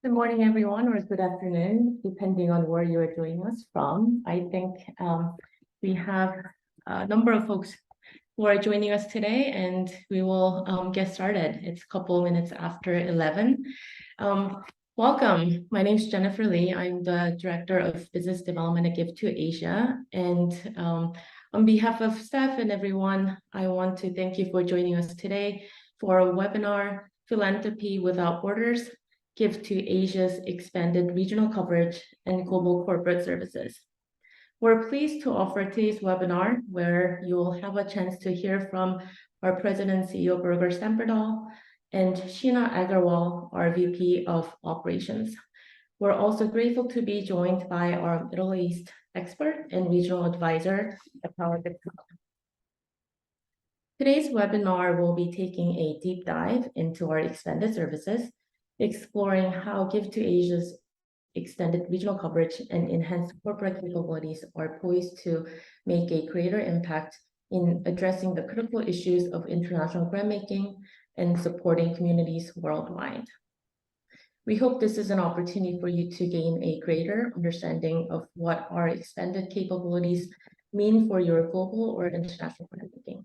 Good morning, everyone, or good afternoon, depending on where you are joining us from. I think we have a number of folks who are joining us today, and we will get started. It's a couple of minutes after 11. Welcome. My name is Jennifer Lee. I'm the Director of Business Development at Give2Asia. And on behalf of staff and everyone, I want to thank you for joining us today for a webinar, Philanthropy Without Borders, Give2Asia's expanded regional coverage and global corporate services. We're pleased to offer today's webinar where you'll have a chance to hear from our President and CEO, Birger Stamperdahl, and Sheena Agarwal, our VP of Operations. We're also grateful to be joined by our Middle East expert and regional advisor, Atala. Today's webinar will be taking a deep dive into our expanded services, exploring how Give2Asia's extended regional coverage and enhanced corporate capabilities are poised to make a greater impact in addressing the critical issues of international grantmaking and supporting communities worldwide. We hope this is an opportunity for you to gain a greater understanding of what our expanded capabilities mean for your global or international grantmaking.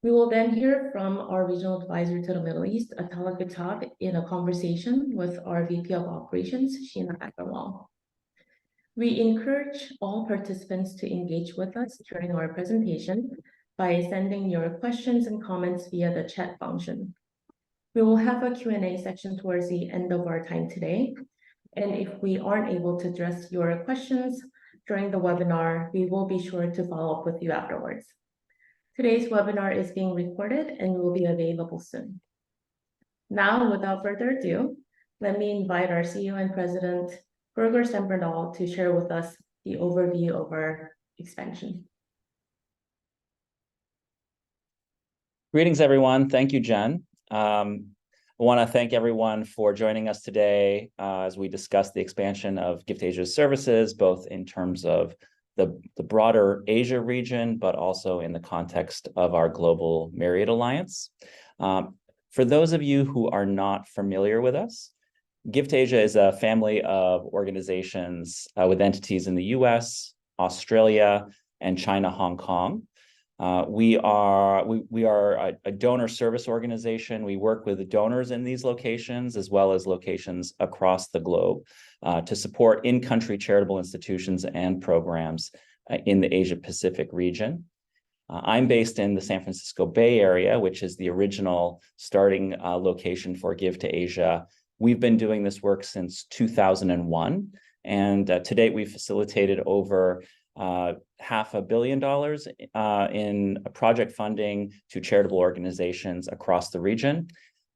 We will then hear from our regional advisor to the Middle East, Atallah, Kuttab, in a conversation with our VP of Operations, Sheena Agarwal. We encourage all participants to engage with us during our presentation by sending your questions and comments via the chat function. We will have a Q&A section towards the end of our time today. And if we aren't able to address your questions during the webinar, we will be sure to follow up with you afterwards. Today's webinar is being recorded and will be available soon. Now, without further ado, let me invite our CEO and President, Birger Stamperdahl, to share with us the overview of our expansion. Greetings, everyone. Thank you, Jen. I want to thank everyone for joining us today as we discuss the expansion of Give2Asia's services, both in terms of the broader Asia region, but also in the context of our global Myriad Alliance. For those of you who are not familiar with us, Give2Asia is a family of organizations with entities in the US, Australia, and China, Hong Kong. We are a donor service organization. We work with donors in these locations as well as locations across the globe to support in-country charitable institutions and programs in the Asia-Pacific region. I'm based in the San Francisco Bay Area, which is the original starting location for Give2Asia. We've been doing this work since 2001, and to date we've facilitated over $500 million in project funding to charitable organizations across the region.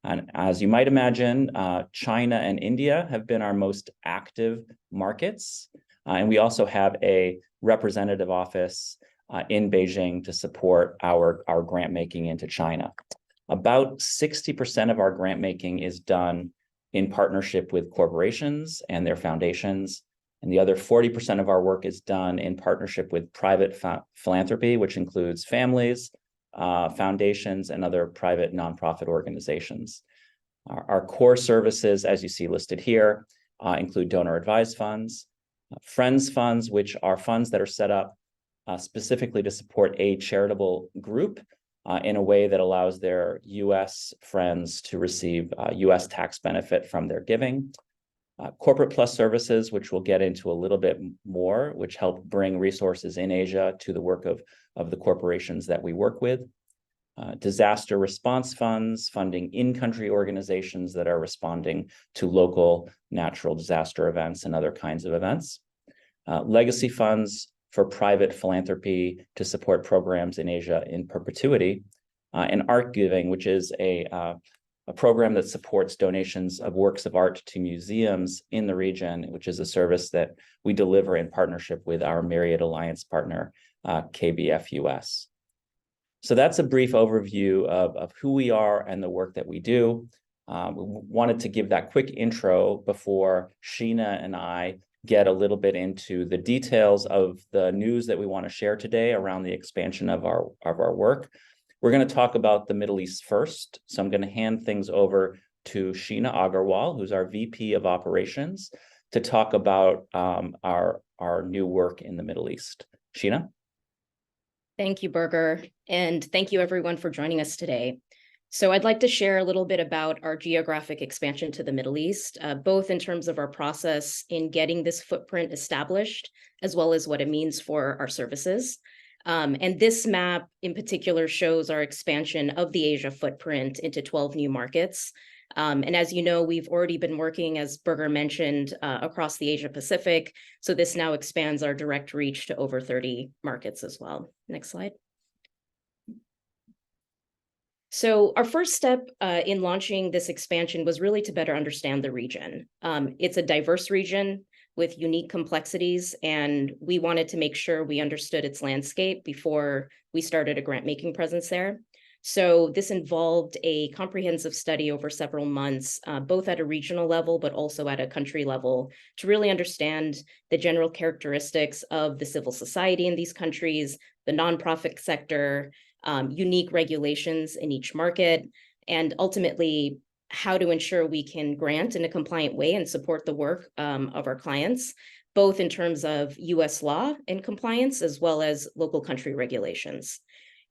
And as you might imagine, China and India have been our most active markets. And we also have a representative office in Beijing to support our grant making into China. About 60% of our grant making is done in partnership with corporations and their foundations. And the other 40% of our work is done in partnership with private philanthropy, which includes families, foundations, and other private nonprofit organizations. Our core services, as you see listed here, include donor advised funds, friends funds, which are funds that are set up specifically to support a charitable group in a way that allows their US friends to receive US tax benefit from their giving. Corporate Plus services, which we'll get into a little bit more, which help bring resources in Asia to the work of the corporations that we work with. Disaster response funds, funding in-country organizations that are responding to local natural disaster events and other kinds of events. Legacy funds for private philanthropy to support programs in Asia in perpetuity. And art giving, which is a program that supports donations of works of art to museums in the region, which is a service that we deliver in partnership with our Myriad Alliance partner, KBFUS. So that's a brief overview of who we are and the work that we do. We wanted to give that quick intro before Sheena and I get a little bit into the details of the news that we want to share today around the expansion of our work. We're going to talk about the Middle East first. So I'm going to hand things over to Sheena Agarwal, who's our VP of Operations, to talk about our new work in the Middle East. Sheena? Thank you, Birger, and thank you everyone for joining us today. So I'd like to share a little bit about our geographic expansion to the Middle East, both in terms of our process in getting this footprint established, as well as what it means for our services. And this map in particular shows our expansion of the Asia footprint into 12 new markets. And as you know, we've already been working, as Birger mentioned, across the Asia Pacific. So this now expands our direct reach to over 30 markets as well. Next slide. So our first step in launching this expansion was really to better understand the region. It's a diverse region with unique complexities, and we wanted to make sure we understood its landscape before we started a grant-making presence there. So this involved a comprehensive study over several months, both at a regional level, but also at a country level, to really understand the general characteristics of the civil society in these countries, the nonprofit sector, unique regulations in each market, and ultimately how to ensure we can grant in a compliant way and support the work of our clients, both in terms of US law and compliance, as well as local country regulations.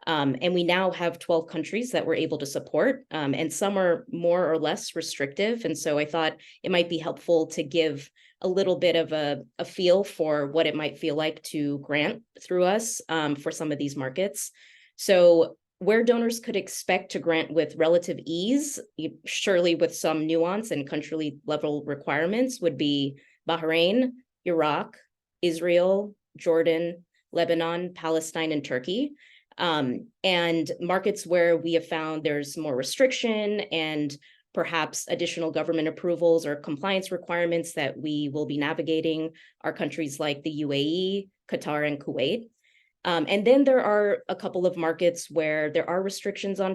And we now have 12 countries that we're able to support, and some are more or less restrictive. And so I thought it might be helpful to give a little bit of a feel for what it might feel like to grant through us for some of these markets. So where donors could expect to grant with relative ease, surely with some nuance and country level requirements, would be Bahrain, Iraq, Israel, Jordan, Lebanon, Palestine, and Turkey. And markets where we have found there's more restriction and perhaps additional government approvals or compliance requirements that we will be navigating are countries like the UAE, Qatar, and Kuwait. And then there are a couple of markets where there are restrictions on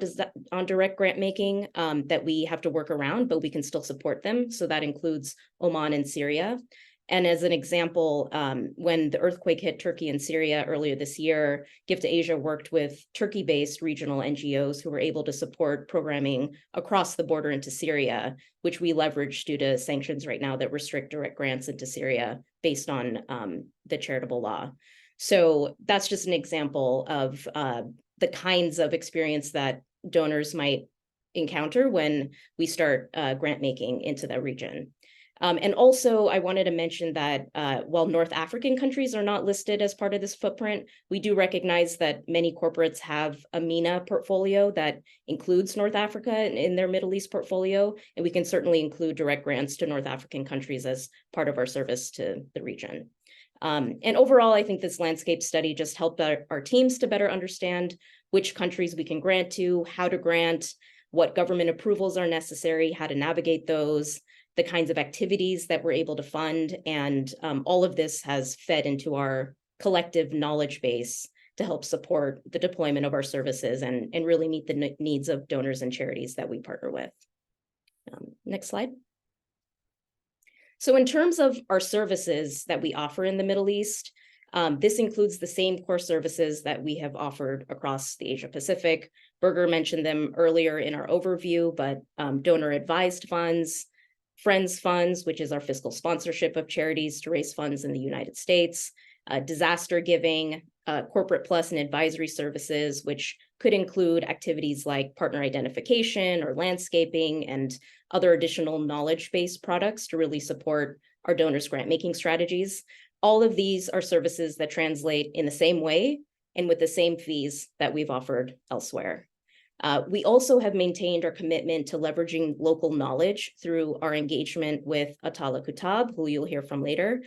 direct grant making that we have to work around, but we can still support them. So that includes Oman and Syria. And as an example, when the earthquake hit Turkey and Syria earlier this year, Give2Asia worked with Turkey-based regional NGOs who were able to support programming across the border into Syria, which we leverage due to sanctions right now that restrict direct grants into Syria based on the charitable law. So that's just an example of the kinds of experience that donors might encounter when we start grant making into that region. And also, I wanted to mention that while North African countries are not listed as part of this footprint, we do recognize that many corporates have a MENA portfolio that includes North Africa in their Middle East portfolio, and we can certainly include direct grants to North African countries as part of our service to the region. And overall, I think this landscape study just helped our teams to better understand which countries we can grant to, how to grant, what government approvals are necessary, how to navigate those, the kinds of activities that we're able to fund. And all of this has fed into our collective knowledge base to help support the deployment of our services and really meet the needs of donors and charities that we partner with. Next slide. So in terms of our services that we offer in the Middle East, this includes the same core services that we have offered across the Asia Pacific. Birger mentioned them earlier in our overview, but donor advised funds, Friends Funds, which is our fiscal sponsorship of charities to raise funds in the United States, disaster giving, corporate plus and advisory services, which could include activities like partner identification or landscaping and other additional knowledge-based products to really support our donors' grant-making strategies. All of these are services that translate in the same way and with the same fees that we've offered elsewhere. We also have maintained our commitment to leveraging local knowledge through our engagement with Atala Kuttab, who you'll hear from later.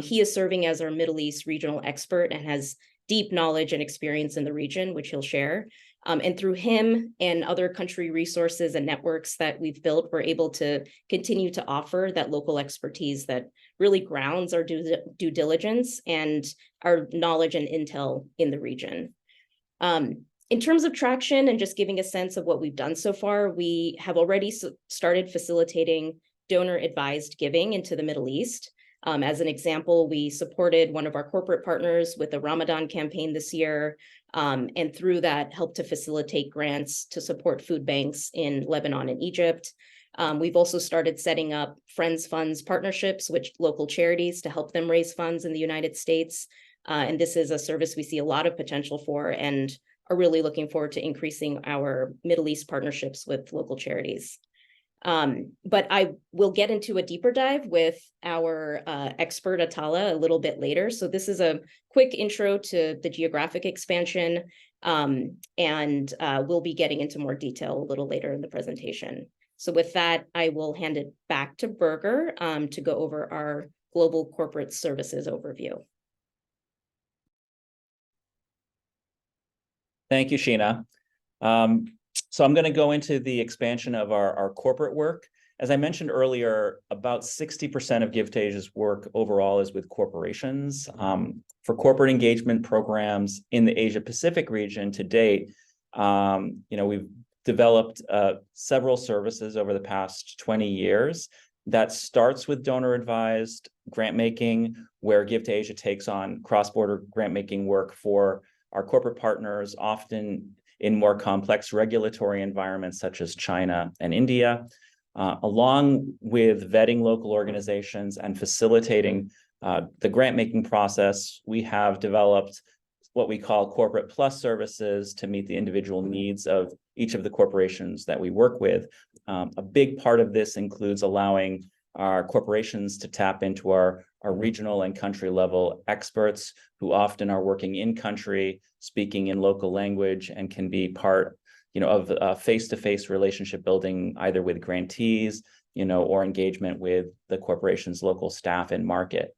He is serving as our Middle East regional expert and has deep knowledge and experience in the region, which he'll share. And through him and other country resources and networks that we've built, we're able to continue to offer that local expertise that really grounds our due diligence and our knowledge and intel in the region. In terms of traction and just giving a sense of what we've done so far, we have already started facilitating donor advised giving into the Middle East. As an example, we supported one of our corporate partners with a Ramadan campaign this year, and through that helped to facilitate grants to support food banks in Lebanon and Egypt. We've also started setting up Friends Funds partnerships with local charities to help them raise funds in the United States. And this is a service we see a lot of potential for and are really looking forward to increasing our Middle East partnerships with local charities. But I will get into a deeper dive with our expert Atala a little bit later. So this is a quick intro to the geographic expansion, and we'll be getting into more detail a little later in the presentation. So with that, I will hand it back to Birger to go over our global corporate services overview. Thank you, Sheena. So I'm going to go into the expansion of our corporate work. As I mentioned earlier, about 60% of Give2Asia's work overall is with corporations. For corporate engagement programs in the Asia-Pacific region to date, we've developed several services over the past 20 years. That starts with donor-advised grant-making, where Give2Asia takes on cross-border grant-making work for our corporate partners, often in more complex regulatory environments such as China and India, along with vetting local organizations and facilitating the grant-making process. We have developed what we call Corporate Plus services to meet the individual needs of each of the corporations that we work with. A big part of this includes allowing our corporations to tap into our regional and country level experts who often are working in country, speaking in local language, and can be part of face-to-face relationship building, either with grantees, or engagement with the corporation's local staff and market.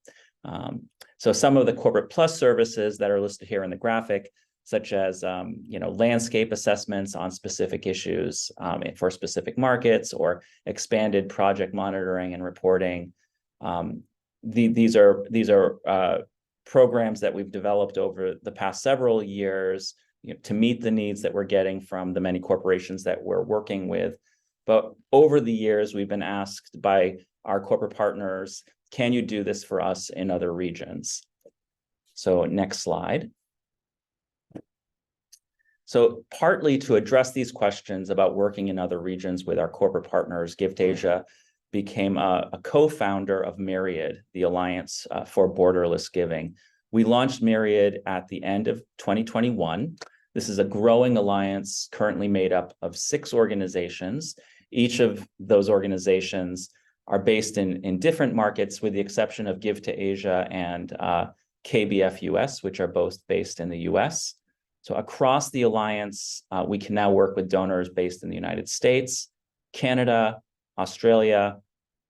So some of the Corporate Plus services that are listed here in the graphic, such as landscape assessments on specific issues for specific markets, or expanded project monitoring and reporting. These are programs that we've developed over the past several years to meet the needs that we're getting from the many corporations that we're working with. But over the years, we've been asked by our corporate partners, can you do this for us in other regions? So next slide. So partly to address these questions about working in other regions with our corporate partners, Give2Asia became a co-founder of Myriad, the Alliance for Borderless Giving. We launched Myriad at the end of 2021. This is a growing alliance currently made up of 6 organizations. Each of those organizations are based in different markets, with the exception of Give2Asia and KBF US, which are both based in the US. So across the alliance, we can now work with donors based in the United States, Canada, Australia,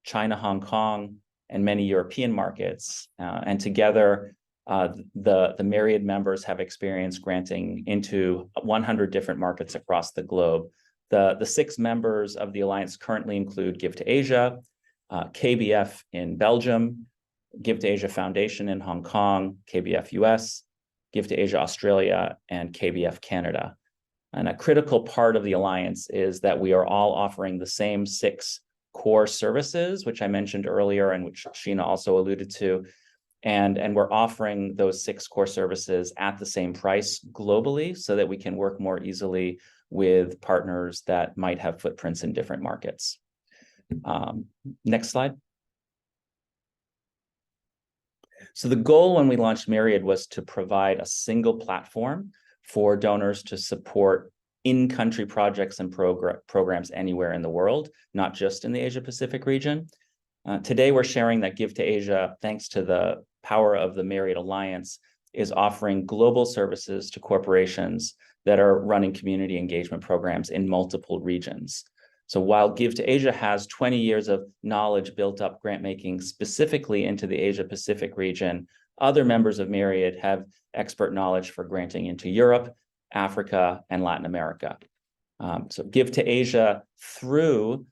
China, Hong Kong, and many European markets. And together, the Myriad members have experienced granting into 100 different markets across the globe. The 6 members of the alliance currently include Give2Asia, KBF in Belgium, Give2Asia Foundation in Hong Kong, KBF US, Give2Asia Australia, and KBF Canada. And a critical part of the alliance is that we are all offering the same 6 core services, which I mentioned earlier and which Sheena also alluded to. And we're offering those 6 core services at the same price globally so that we can work more easily with partners that might have footprints in different markets. Next slide. So the goal when we launched Myriad was to provide a single platform for donors to support in-country projects and programs anywhere in the world, not just in the Asia-Pacific region. Today, we're sharing that Give2Asia, thanks to the power of the Myriad Alliance, is offering global services to corporations that are running community engagement programs in multiple regions. So while Give2Asia has 20 years of knowledge built up grant-making specifically into the Asia-Pacific region, other members of Myriad have expert knowledge for granting into Europe, Africa, and Latin America. So Give2Asia, through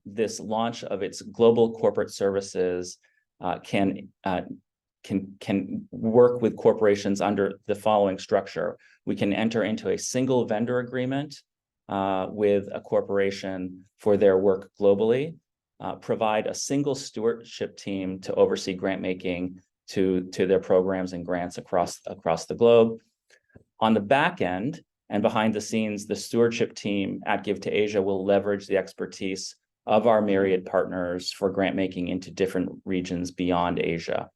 this launch of its global corporate services, can work with corporations under the following structure. We can enter into a single vendor agreement with a corporation for their work globally, provide a single stewardship team to oversee grant making to their programs and grants across the globe. On the back end and behind the scenes, the stewardship team at Give2Asia will leverage the expertise of our Myriad partners for grant making into different regions beyond Asia.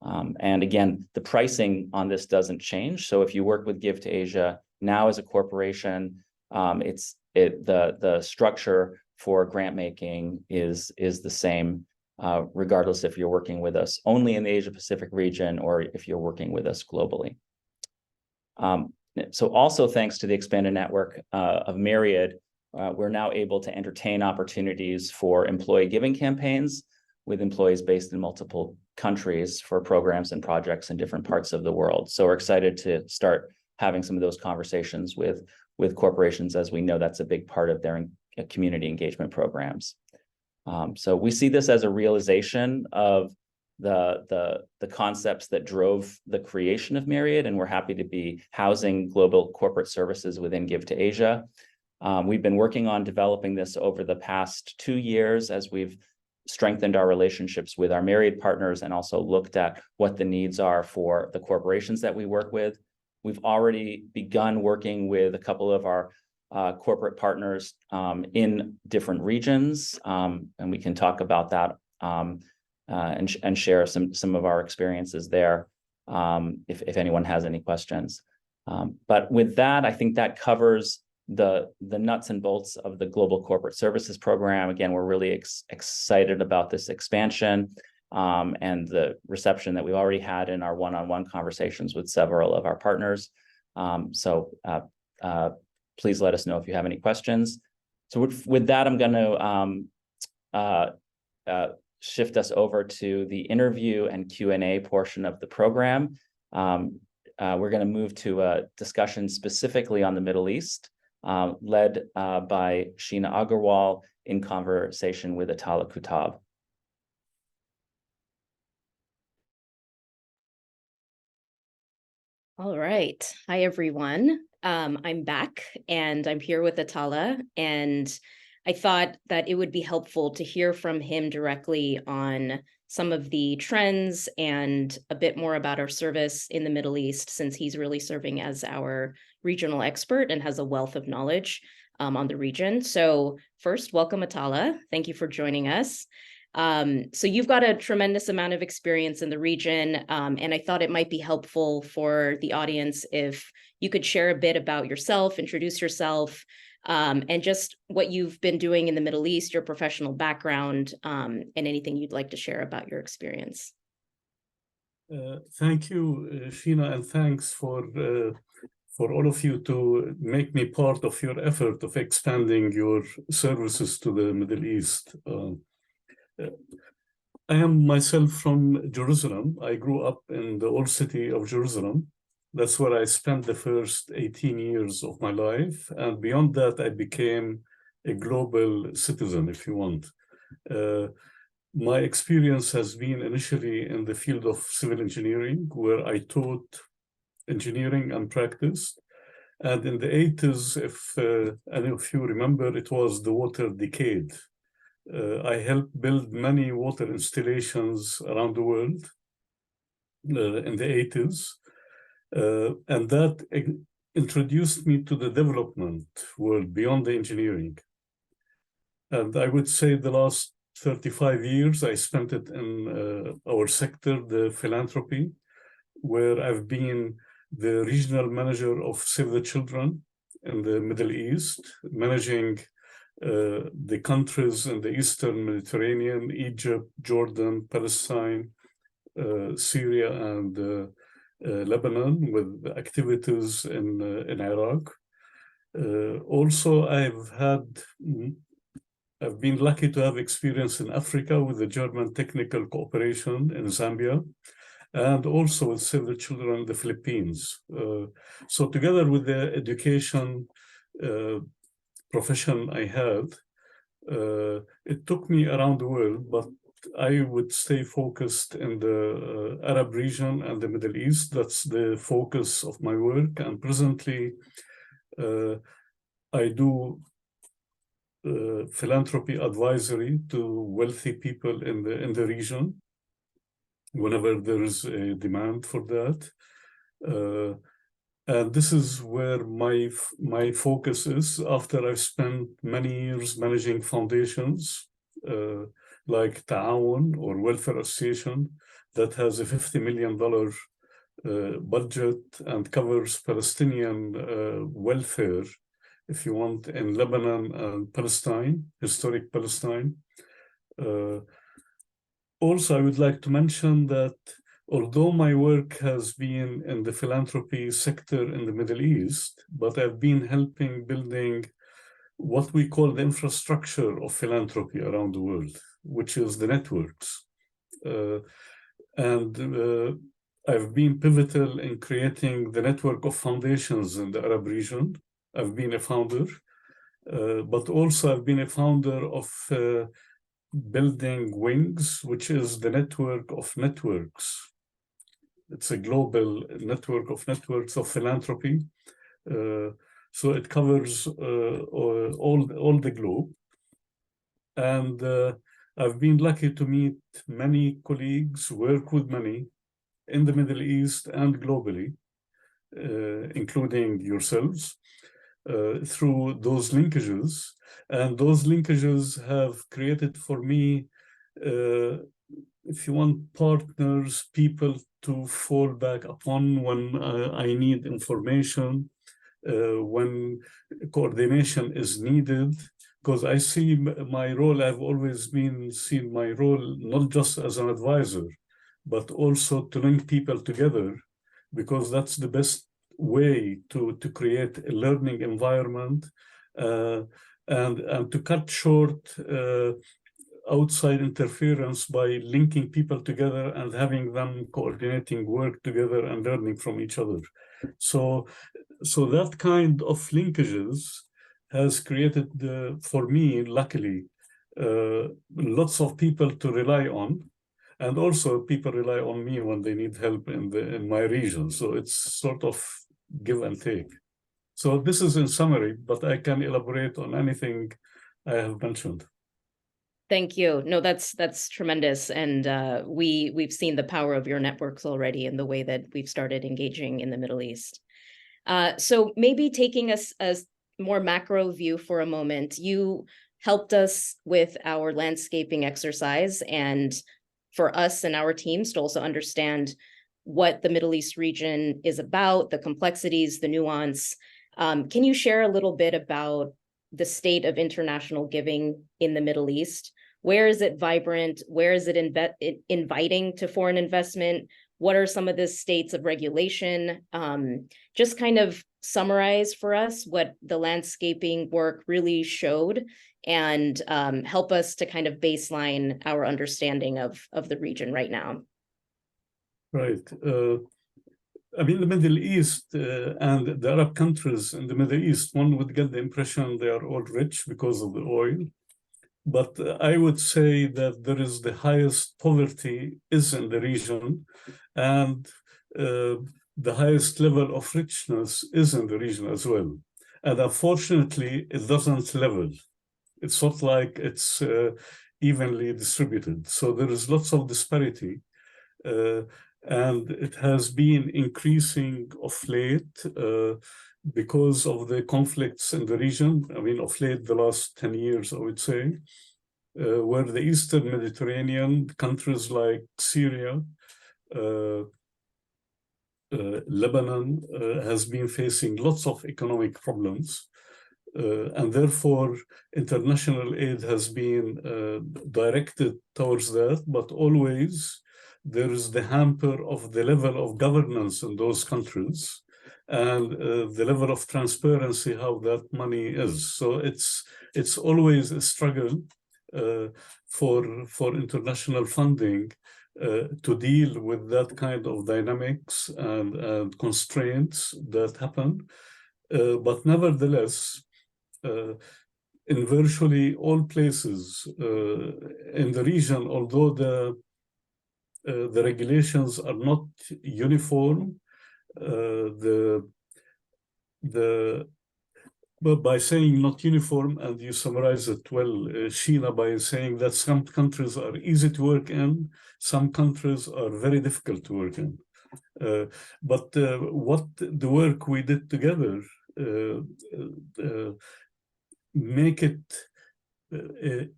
And again, the pricing on this doesn't change. So if you work with Give2Asia now as a corporation, the structure for grant making is the same, regardless if you're working with us only in the Asia Pacific region or if you're working with us globally. So also thanks to the expanded network of Myriad, we're now able to entertain opportunities for employee giving campaigns with employees based in multiple countries for programs and projects in different parts of the world. So we're excited to start having some of those conversations with corporations, as we know that's a big part of their community engagement programs. So we see this as a realization of the concepts that drove the creation of Myriad, and we're happy to be housing global corporate services within Give2Asia. We've been working on developing this over the past 2 years as we've strengthened our relationships with our Myriad partners and also looked at what the needs are for the corporations that we work with. We've already begun working with a couple of our corporate partners in different regions, and we can talk about that and share some of our experiences there if anyone has any questions. But with that, I think that covers the nuts and bolts of the Global Corporate Services Program. Again, we're really excited about this expansion and the reception that we've already had in our one-on-one conversations with several of our partners. So please let us know if you have any questions. So with that, I'm going to shift us over to the interview and Q&A portion of the program. We're going to move to a discussion specifically on the Middle East, led by Sheena Agarwal in conversation with Atala Kuttab. All right. Hi, everyone. I'm back and I'm here with Atala, and I thought that it would be helpful to hear from him directly on some of the trends and a bit more about our service in the Middle East, since he's really serving as our regional expert and has a wealth of knowledge on the region. So first, welcome, Atala. Thank you for joining us. So you've got a tremendous amount of experience in the region, and I thought it might be helpful for the audience if you could share a bit about yourself, introduce yourself, and just what you've been doing in the Middle East, your professional background, and anything you'd like to share about your experience. Thank you, Sheena, and thanks for all of you to make me part of your effort of expanding your services to the Middle East. I am myself from Jerusalem. I grew up in the old city of Jerusalem. That's where I spent the first 18 years of my life. And beyond that, I became a global citizen, if you want. My experience has been initially in the field of civil engineering, where I taught engineering and practiced. And in the 80s, if any of you remember, it was the water decade. I helped build many water installations around the world in the 80s. And that introduced me to the development world beyond the engineering. And I would say the last 35 years, I spent it in our sector, the philanthropy, where I've been the regional manager of Save the Children in the Middle East, managing the countries in the Eastern Mediterranean, Egypt, Jordan, Palestine, Syria, and Lebanon, with activities in Iraq. Also, I've been lucky to have experience in Africa with the German Technical Cooperation in Zambia, and also with Save the Children in the Philippines. So together with the education profession I had, it took me around the world, but I would stay focused in the Arab region and the Middle East. That's the focus of my work. And presently, I do philanthropy advisory to wealthy people in the region whenever there is a demand for that. And this is where my focus is after I've spent many years managing foundations like Ta'awun or Welfare Association that has a $50 million budget and covers Palestinian welfare, if you want, in Lebanon and Palestine, historic Palestine. Also, I would like to mention that although my work has been in the philanthropy sector in the Middle East, but I've been helping building what we call the infrastructure of philanthropy around the world, which is the networks. I've been pivotal in creating the network of foundations in the Arab region. I've been a founder, but also I've been a founder of building Wings, which is the network of networks. It's a global network of networks of philanthropy. So it covers all the globe. And I've been lucky to meet many colleagues, work with many in the Middle East and globally, including yourselves, through those linkages. And those linkages have created for me, if you want, partners, people to fall back upon when I need information, when coordination is needed. Because I see my role, I've always seen my role not just as an advisor, but also to link people together, because that's the best way to create a learning environment and to cut short outside interference by linking people together and having them coordinating work together and learning from each other. So that kind of linkages has created, for me, luckily, lots of people to rely on. And also people rely on me when they need help in my region. So it's sort of give and take. So this is in summary, but I can elaborate on anything I have mentioned. Thank you. No, that's tremendous. And we've seen the power of your networks already in the way that we've started engaging in the Middle East. So maybe taking a more macro view for a moment, you helped us with our landscaping exercise and for us and our teams to also understand what the Middle East region is about, the complexities, the nuance. Can you share a little bit about the state of international giving in the Middle East? Where is it vibrant? Where is it inviting to foreign investment? What are some of the states of regulation? Just kind of summarize for us what the landscaping work really showed and help us to kind of baseline our understanding of the region right now. Right. I mean, the Middle East and the Arab countries in the Middle East, one would get the impression they are all rich because of the oil. But I would say that there is the highest poverty is in the region, and the highest level of richness is in the region as well. And unfortunately, it doesn't level. It's not like it's evenly distributed. So there is lots of disparity. And it has been increasing of late because of the conflicts in the region. I mean, of late, the last 10 years, I would say, where the Eastern Mediterranean countries like Syria, Lebanon has been facing lots of economic problems. And therefore, international aid has been directed towards that, but always there is the hamper of the level of governance in those countries and the level of transparency, how that money is. So it's always a struggle for international funding to deal with that kind of dynamics and constraints that happen. But nevertheless, in virtually all places in the region, although the regulations are not uniform, but by saying not uniform, and you summarize it well, Sheena, by saying that some countries are easy to work in, some countries are very difficult to work in. But what the work we did together make it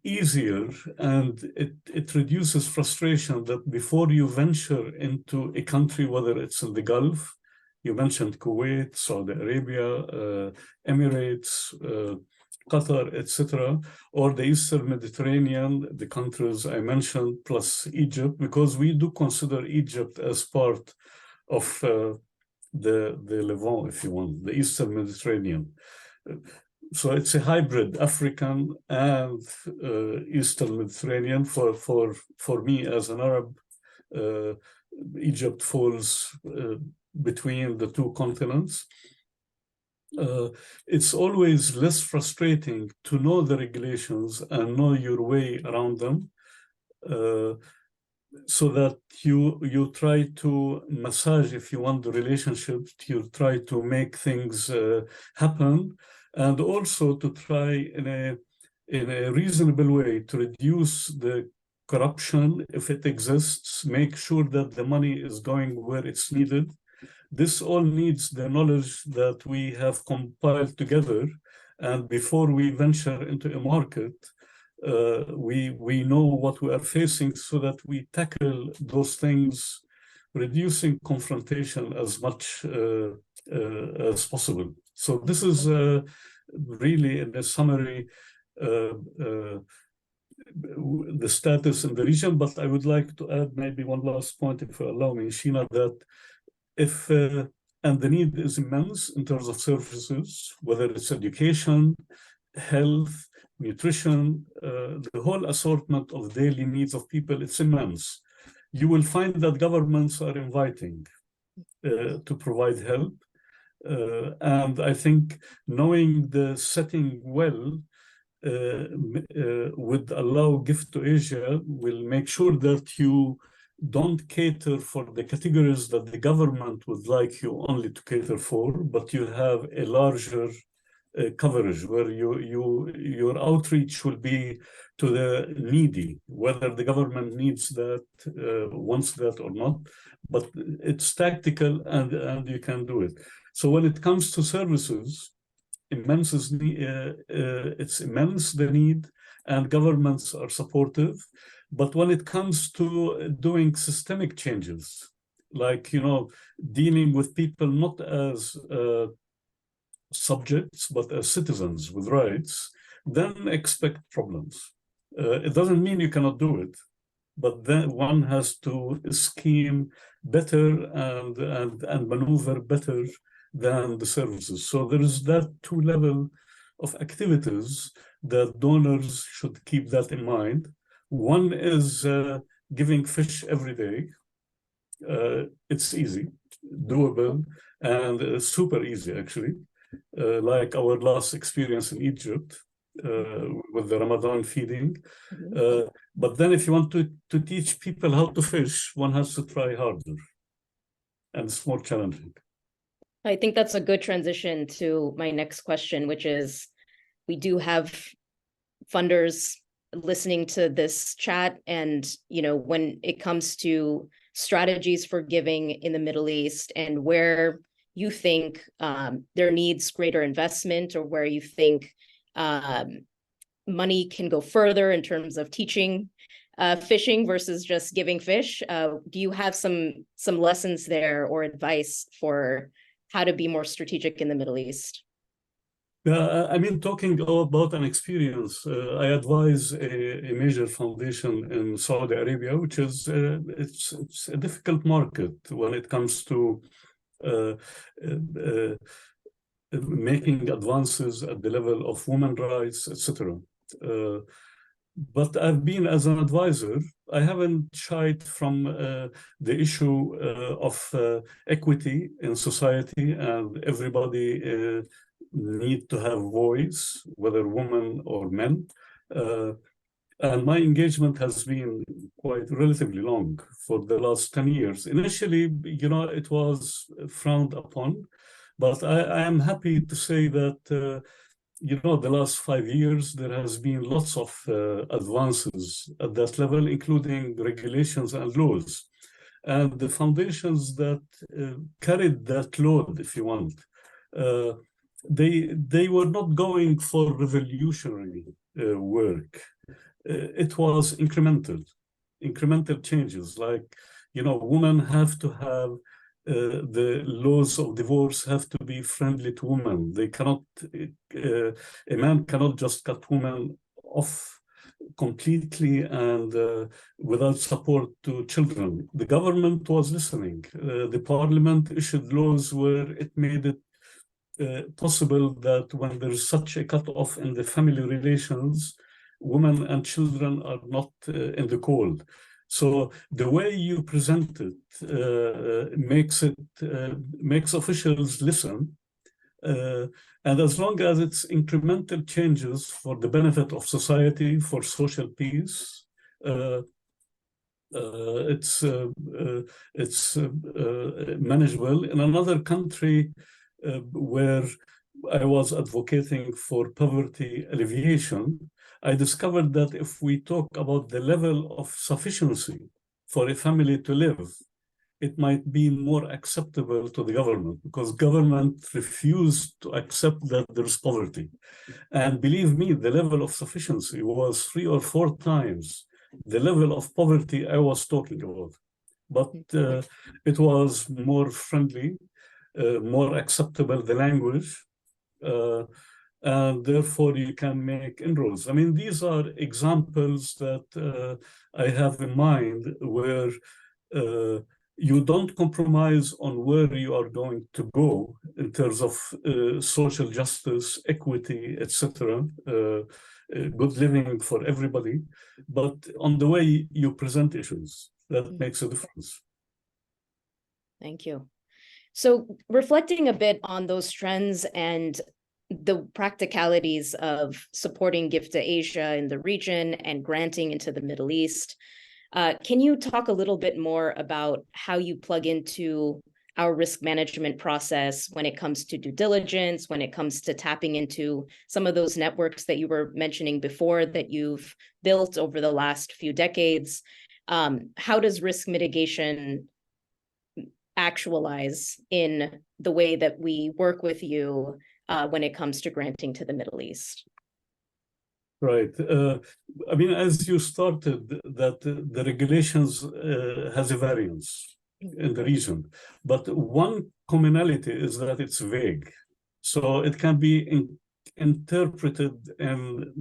easier, and it reduces frustration that before you venture into a country, whether it's in the Gulf, you mentioned Kuwait, Saudi Arabia, Emirates, Qatar, etc., or the Eastern Mediterranean, the countries I mentioned, plus Egypt, because we do consider Egypt as part of the Levant, if you want, the Eastern Mediterranean. So it's a hybrid, African and Eastern Mediterranean. For me as an Arab, Egypt falls between the two continents. It's always less frustrating to know the regulations and know your way around them, so that you try to massage, if you want, the relationship, you try to make things happen, and also to try in a reasonable way to reduce the corruption if it exists, make sure that the money is going where it's needed. This all needs the knowledge that we have compiled together, and before we venture into a market, we know what we are facing, so that we tackle those things, reducing confrontation as much as possible. So this is really, in a summary, the status in the region. But I would like to add maybe one last point, if you allow me, Sheena, that if and the need is immense in terms of services, whether it's education, health, nutrition, the whole assortment of daily needs of people, it's immense. You will find that governments are inviting to provide help. And I think knowing the setting well would allow Give2Asia will make sure that you don't cater for the categories that the government would like you only to cater for, but you have a larger coverage where your outreach will be to the needy, whether the government needs that, wants that or not, but it's tactical, and you can do it. So when it comes to services, it's immense, the need, and governments are supportive. But when it comes to doing systemic changes, like, dealing with people not as subjects, but as citizens with rights, then expect problems. It doesn't mean you cannot do it, but then one has to scheme better and maneuver better than the services. So there is that two level of activities that donors should keep that in mind. One is giving fish every day. It's easy, doable, and super easy, actually. Like our last experience in Egypt with the Ramadan feeding. But then if you want to teach people how to fish, one has to try harder, and it's more challenging. I think that's a good transition to my next question, which is, we do have funders listening to this chat, and when it comes to strategies for giving in the Middle East, and where you think there needs greater investment, or where you think money can go further in terms of teaching fishing versus just giving fish, do you have some lessons there or advice for how to be more strategic in the Middle East? I mean, talking about an experience, I advise a major foundation in Saudi Arabia, which is it's a difficult market when it comes to making advances at the level of women's rights, etc. But I've been, as an advisor, I haven't shied from the issue of equity in society, and everybody need to have voice, whether women or men. And my engagement has been quite relatively long for the last 10 years. Initially, it was frowned upon, but I am happy to say that, the last 5 years, there has been lots of advances at that level, including regulations and laws. and the foundations that carried that load, if you want, they were not going for revolutionary work. It was incremental changes, like, women have to have the laws of divorce have to be friendly to women. They cannot, a man cannot just cut women off completely and without support to children. The government was listening. The parliament issued laws where it made it possible that when there's such a cut-off in the family relations, women and children are not in the cold. So the way you present it makes officials listen, and as long as it's incremental changes for the benefit of society, for social peace, it's manageable. In another country where I was advocating for poverty alleviation, I discovered that if we talk about the level of sufficiency for a family to live, it might be more acceptable to the government, because government refused to accept that there's poverty. And believe me, the level of sufficiency was 3 or 4 times the level of poverty I was talking about. But it was more friendly, more acceptable, the language, and therefore you can make inroads. I mean, these are examples that I have in mind where you don't compromise on where you are going to go in terms of social justice, equity, etc., good living for everybody, but on the way you present issues, that makes a difference. Thank you. So reflecting a bit on those trends and the practicalities of supporting Give2Asia in the region and granting into the Middle East, can you talk a little bit more about how you plug into our risk management process when it comes to due diligence, when it comes to tapping into some of those networks that you were mentioning before that you've built over the last few decades? How does risk mitigation actualize in the way that we work with you when it comes to granting to the Middle East? Right. I mean, as you started, that the regulations has a variance in the region, but one commonality is that it's vague. So it can be interpreted in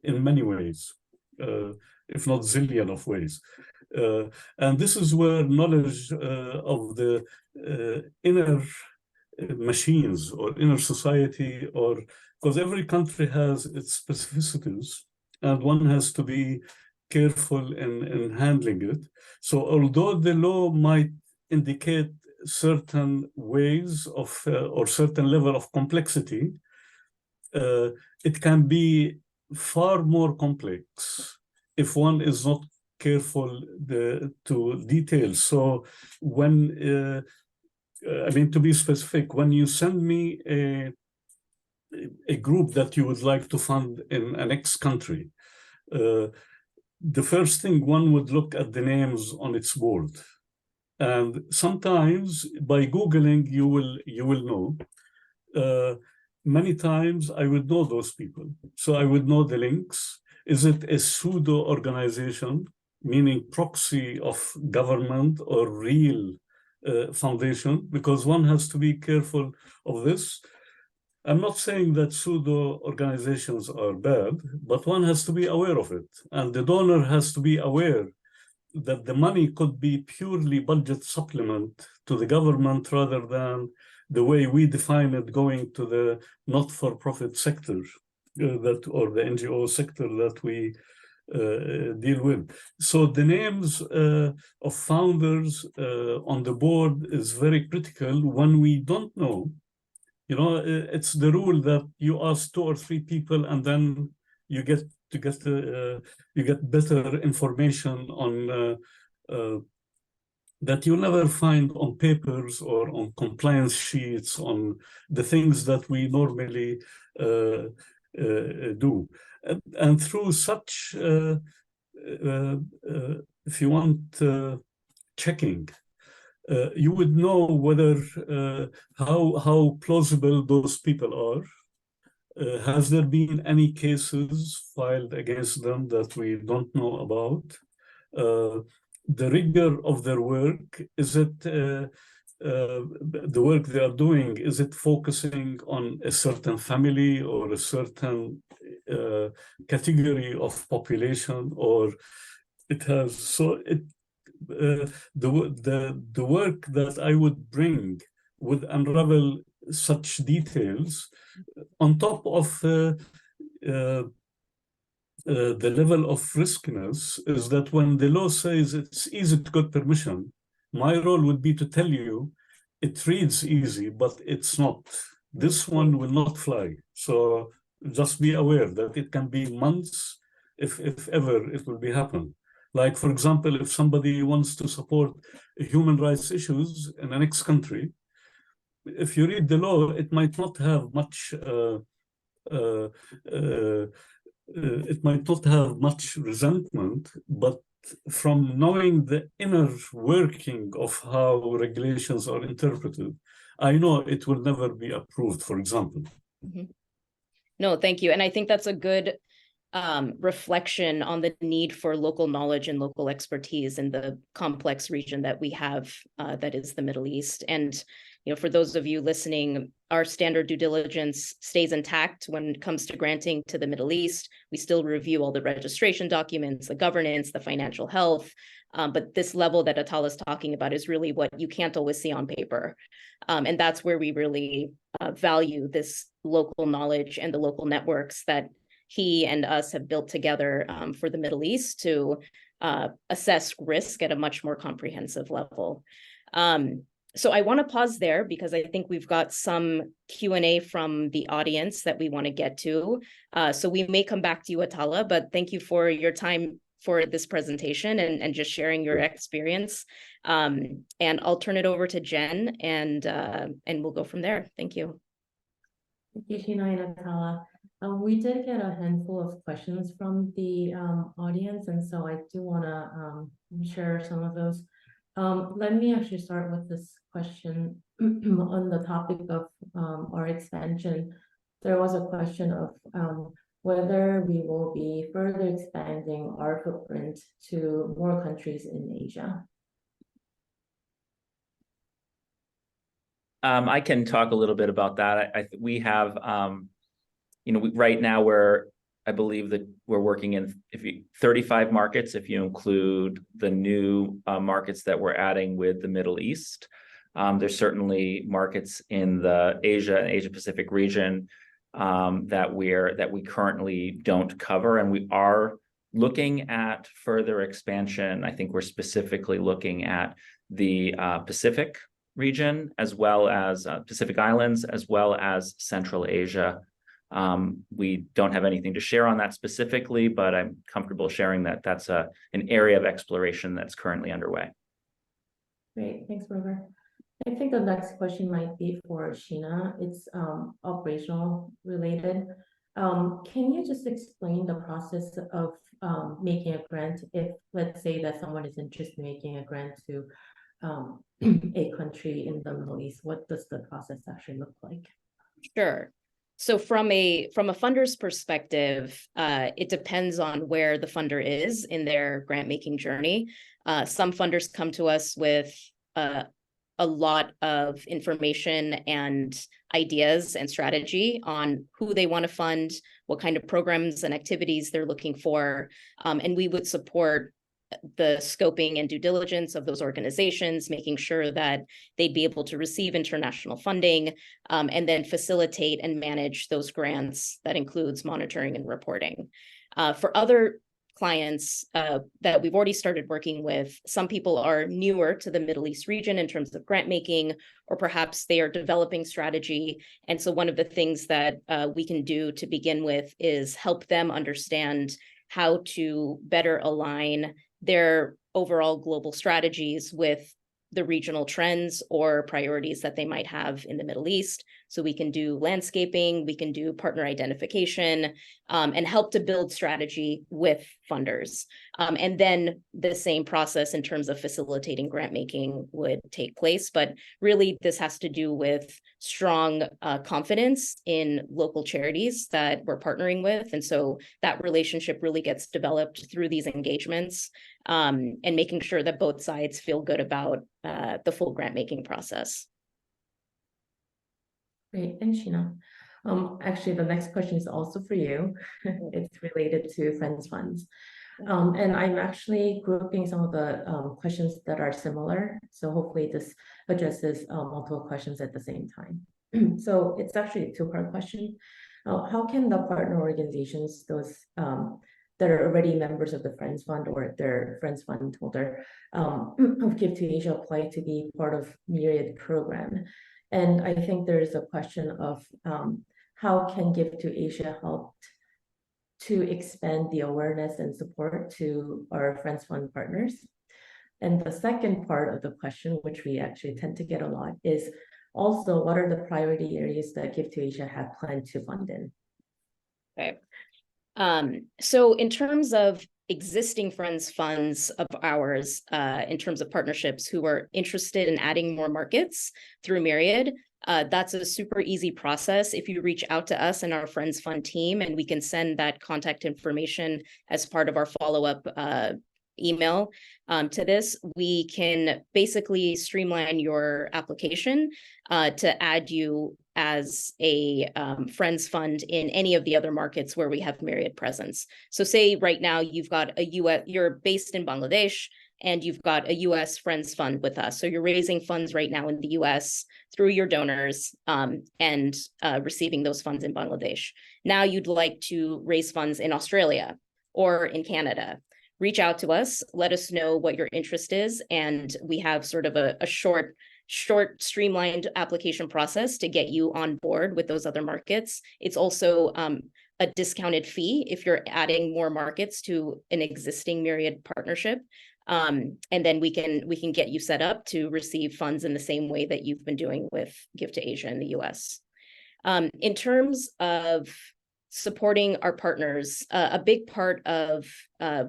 many ways, if not zillion of ways. And this is where knowledge of the inner machines or inner society, or because every country has its specificities and one has to be careful in handling it. So although the law might indicate certain ways of or certain level of complexity, it can be far more complex if one is not careful to details. So when I mean, to be specific, when you send me a group that you would like to fund in an X country, the first thing one would look at the names on its board. And sometimes by Googling, you will know. Many times I would know those people. So I would know the links. Is it a pseudo organization, meaning proxy of government, or real foundation? Because one has to be careful of this. I'm not saying that pseudo organizations are bad, but one has to be aware of it. And the donor has to be aware that the money could be purely budget supplement to the government rather than the way we define it, going to the not-for-profit sector or the NGO sector that we deal with. So the names of founders on the board is very critical. When we don't know, it's the rule that you ask 2 or 3 people and then you get better information on that you never find on papers or on compliance sheets, on the things that we normally do. And through such, if you want, checking. You would know whether how plausible those people are. Has there been any cases filed against them that we don't know about? The rigor of their work, is it the work they are doing, is it focusing on a certain family or a certain category of population, or it has, so it, the work that I would bring would unravel such details on top of the level of riskiness, is that when the law says it's easy to get permission, my role would be to tell you it reads easy, but it's not. This one will not fly. So just be aware that it can be months, if ever it will be happen. Like, for example, if somebody wants to support human rights issues in the next country, if you read the law, it might not have much it might not have much resentment, but from knowing the inner working of how regulations are interpreted, I know it will never be approved, for example. Mm-hmm. No, thank you. And I think that's a good reflection on the need for local knowledge and local expertise in the complex region that we have, that is the Middle East. And you know, for those of you listening, our standard due diligence stays intact when it comes to granting to the Middle East. We still review all the registration documents, the governance, the financial health. But this level that Atallah is talking about is really what you can't always see on paper. And that's where we really value this local knowledge and the local networks that he and us have built together for the Middle East to assess risk at a much more comprehensive level. So I want to pause there because I think we've got some Q&A from the audience that we want to get to. So we may come back to you, Atala, but thank you for your time for this presentation and just sharing your experience. And I'll turn it over to Jen and we'll go from there. Thank you. Thank you, Sheena and Atala. We did get a handful of questions from the audience, and so I do want to share some of those. Let me actually start with this question on the topic of our expansion. There was a question of whether we will be further expanding our footprint to more countries in Asia. I can talk a little bit about that. We have, right now I believe that we're working in 35 markets, if you include the new markets that we're adding with the Middle East. There's certainly markets in the Asia and Asia Pacific region that we currently don't cover, and we are looking at further expansion. I think we're specifically looking at the Pacific region, as well as Pacific Islands, as well as Central Asia. We don't have anything to share on that specifically, but I'm comfortable sharing that that's an area of exploration that's currently underway. Great, thanks, Birger. I think the next question might be for Sheena. It's operational related. Can you just explain the process of making a grant if, let's say, that someone is interested in making a grant to a country in the Middle East? What does the process actually look like? Sure. So from a funder's perspective, it depends on where the funder is in their grant making journey. Some funders come to us with a lot of information and ideas and strategy on who they want to fund, what kind of programs and activities they're looking for, and we would support the scoping and due diligence of those organizations, making sure that they'd be able to receive international funding, and then facilitate and manage those grants. That includes monitoring and reporting. For other clients that we've already started working with, some people are newer to the Middle East region in terms of grant making, or perhaps they are developing strategy. And so one of the things that we can do to begin with is help them understand how to better align their overall global strategies with the regional trends or priorities that they might have in the Middle East. So we can do landscaping, we can do partner identification, and help to build strategy with funders. And then the same process in terms of facilitating grant making would take place. But really, this has to do with strong confidence in local charities that we're partnering with. And so that relationship really gets developed through these engagements, and making sure that both sides feel good about the full grant making process. Great, and Sheena. Actually, the next question is also for you. It's related to Friends Funds. And I'm actually grouping some of the questions that are similar. So hopefully this addresses multiple questions at the same time. So it's actually a two-part question. How can the partner organizations, those that are already members of the Friends Fund or their Friends Fund holder of Give2Asia apply to be part of Myriad program? And I think there's a question of how can Give2Asia help to expand the awareness and support to our Friends Fund partners? And the second part of the question, which we actually tend to get a lot, is also what are the priority areas that Give2Asia have planned to fund in? Okay. So in terms of existing Friends Funds of ours, in terms of partnerships who are interested in adding more markets through Myriad, that's a super easy process. If you reach out to us and our Friends Fund team, and we can send that contact information as part of our follow-up email to this, we can basically streamline your application to add you as a Friends Fund in any of the other markets where we have Myriad presence. So say right now you've got a US, you're based in Bangladesh, and you've got a US Friends Fund with us. So you're raising funds right now in the US through your donors and receiving those funds in Bangladesh. Now you'd like to raise funds in Australia or in Canada. Reach out to us, let us know what your interest is, and we have sort of a short streamlined application process to get you on board with those other markets. It's also a discounted fee if you're adding more markets to an existing Myriad partnership. And then we can get you set up to receive funds in the same way that you've been doing with Give2Asia in the US. In terms of supporting our partners, a big part of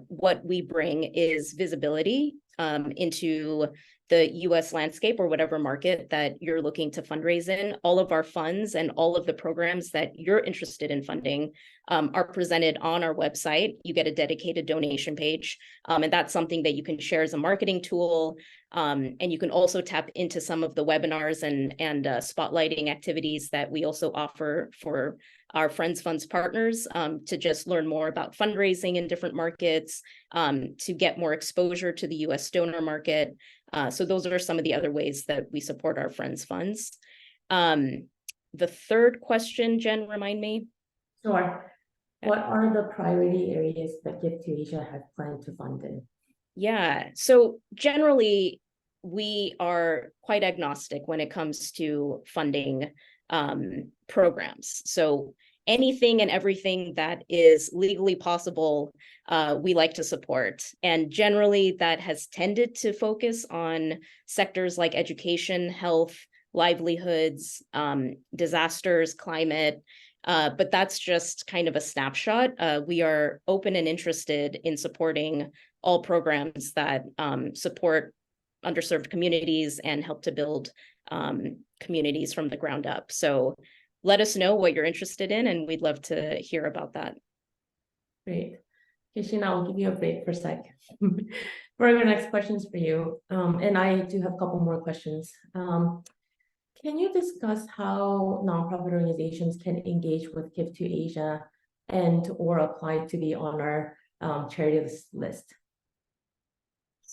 what we bring is visibility into the US landscape or whatever market that you're looking to fundraise in. All of our funds and all of the programs that you're interested in funding are presented on our website. You get a dedicated donation page, and that's something that you can share as a marketing tool. And you can also tap into some of the webinars and spotlighting activities that we also offer for our Friends Funds partners to just learn more about fundraising in different markets, to get more exposure to the US donor market. So those are some of the other ways that we support our Friends Funds. The third question, Jen, remind me. Sure. What are the priority areas that Give2Asia has planned to fund in? Yeah, so generally, we are quite agnostic when it comes to funding programs. So anything and everything that is legally possible, we like to support. And generally, that has tended to focus on sectors like education, health, livelihoods, disasters, climate. But that's just kind of a snapshot. We are open and interested in supporting all programs that support underserved communities and help to build communities from the ground up. So let us know what you're interested in, and we'd love to hear about that. Great. Okay, Sheena, I'll give you a break for a sec. Birger, next question's for you. And I do have a couple more questions. Can you discuss how nonprofit organizations can engage with Give2Asia and or apply to be on our charity list?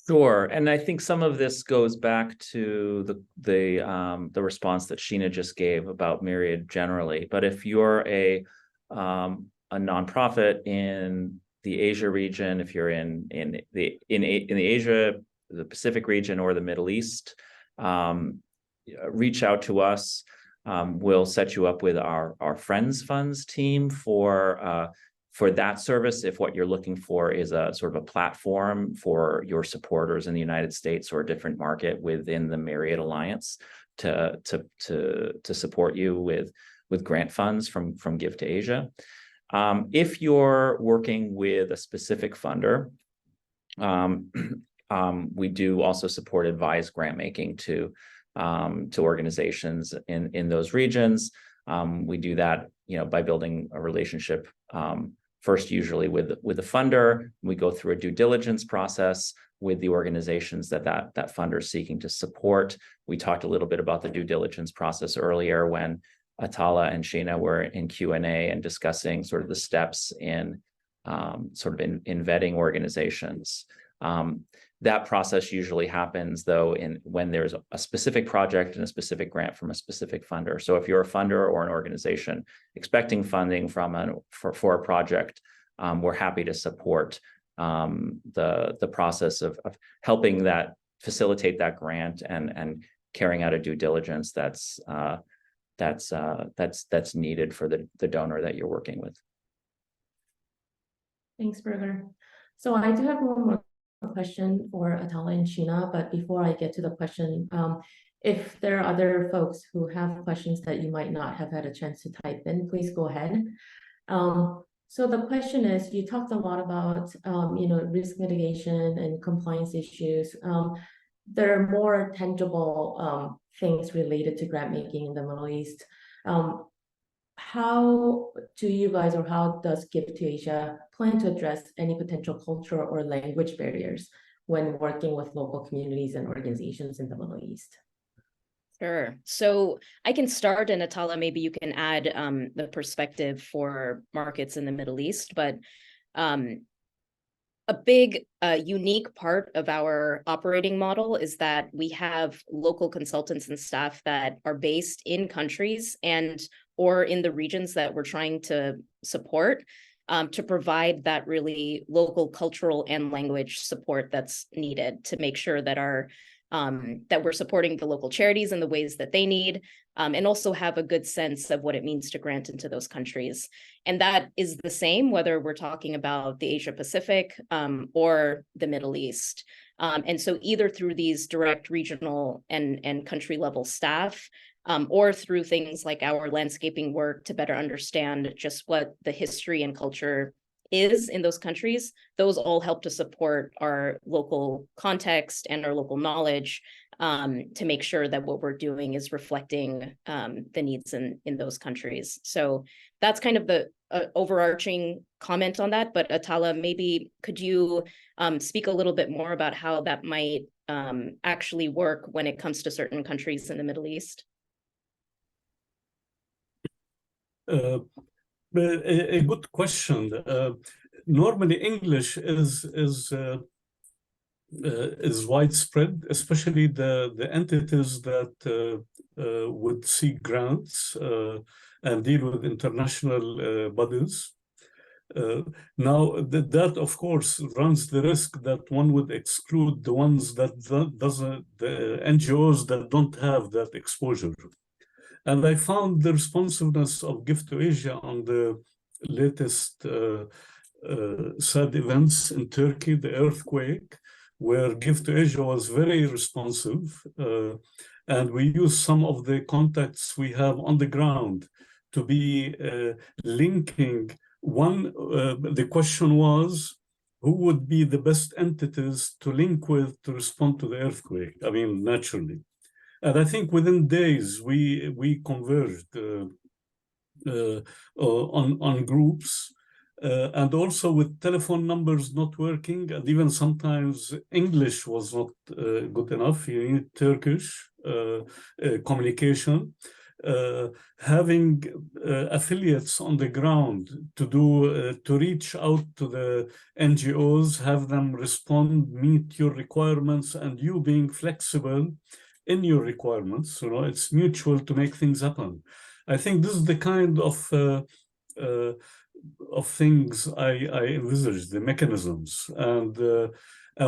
Sure, and I think some of this goes back to the response that Sheena just gave about Myriad generally. But if you're a nonprofit in the Asia region, if you're in the Asia, the Pacific region, or the Middle East, reach out to us. We'll set you up with our Friends Funds team for that service, if what you're looking for is a sort of a platform for your supporters in the United States or a different market within the Myriad Alliance. to support you with grant funds from Give2Asia. If you're working with a specific funder, we do also support advised grant making to organizations in those regions. We do that, by building a relationship first, usually with the funder. We go through a due diligence process with the organizations that funder is seeking to support. We talked a little bit about the due diligence process earlier when Atala and Sheena were in Q&A and discussing sort of the steps in in vetting organizations. That process usually happens, though, when there's a specific project and a specific grant from a specific funder. So if you're a funder or an organization expecting funding for a project, we're happy to support the process of helping facilitate that grant and carrying out a due diligence that's needed for the donor that you're working with. Thanks, Birger. So I do have one more question for Atala and Sheena, but before I get to the question, if there are other folks who have questions that you might not have had a chance to type in, please go ahead. So the question is, you talked a lot about risk mitigation and compliance issues. There are more tangible things related to grant making in the Middle East. How do you guys, or how does Give2Asia plan to address any potential cultural or language barriers when working with local communities and organizations in the Middle East? Sure. So I can start, and Atala, maybe you can add the perspective for markets in the Middle East. But a big unique part of our operating model is that we have local consultants and staff that are based in countries or in the regions that we're trying to support, to provide that really local cultural and language support that's needed to make sure that that we're supporting the local charities in the ways that they need, and also have a good sense of what it means to grant into those countries. And that is the same whether we're talking about the Asia Pacific or the Middle East. And so either through these direct regional and country level staff, or through things like our landscaping work to better understand just what the history and culture is in those countries, those all help to support our local context and our local knowledge, to make sure that what we're doing is reflecting the needs in those countries. So that's kind of the overarching comment on that. But Atala, maybe could you speak a little bit more about how that might actually work when it comes to certain countries in the Middle East? A good question. Normally, English is widespread, especially the entities that would seek grants and deal with international bodies. Now, that of course runs the risk that one would exclude the ones the NGOs that don't have that exposure. And I found the responsiveness of Give2Asia on the latest sad events in Turkey, the earthquake, where Give2Asia was very responsive. And we used some of the contacts we have on the ground to be linking. The question was, who would be the best entities to link with to respond to the earthquake? I mean, naturally. And I think within days, we converged on groups, and also with telephone numbers not working, and even sometimes English was not good enough. You need Turkish communication. Having affiliates on the ground to reach out to the NGOs, have them respond, meet your requirements, and you being flexible in your requirements, it's mutual to make things happen. I think this is the kind of things I envisage, the mechanisms. And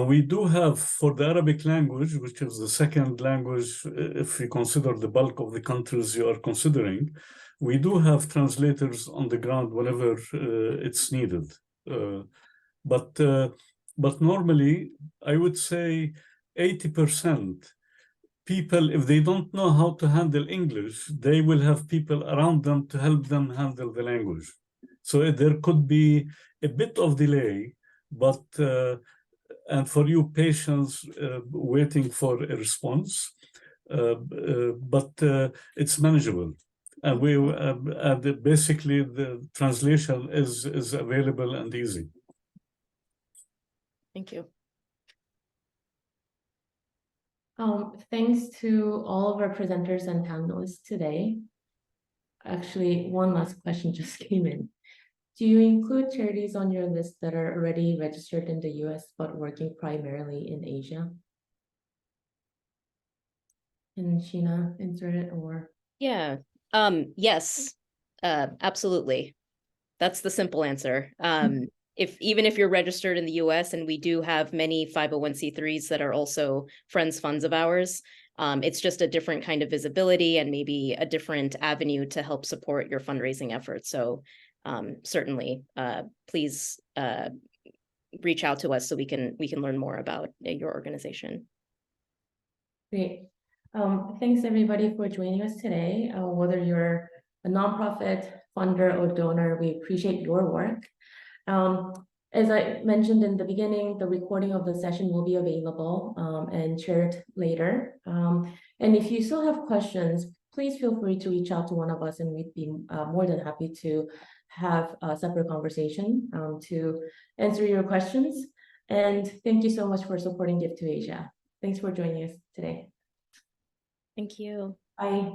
we do have, for the Arabic language, which is the second language, if you consider the bulk of the countries you are considering, we do have translators on the ground whenever it's needed. But normally, I would say 80% people, if they don't know how to handle English, they will have people around them to help them handle the language. So there could be a bit of delay, but and for you patients waiting for a response, but it's manageable. And we basically the translation is available and easy. Thank you. Thanks to all of our presenters and panelists today. Actually, one last question just came in. Do you include charities on your list that are already registered in the US but working primarily in Asia? Can Sheena answer it, or? Yeah, yes, absolutely. That's the simple answer. Even if you're registered in the US, and we do have many 501c3s that are also friends funds of ours, it's just a different kind of visibility and maybe a different avenue to help support your fundraising efforts. So certainly, please reach out to us so we can learn more about your organization. Great. Thanks everybody for joining us today. Whether you're a nonprofit, funder, or donor, we appreciate your work. As I mentioned in the beginning, the recording of the session will be available and shared later. And if you still have questions, please feel free to reach out to one of us, and we'd be more than happy to have a separate conversation to answer your questions. And thank you so much for supporting Give2Asia. Thanks for joining us today. Thank you. Bye.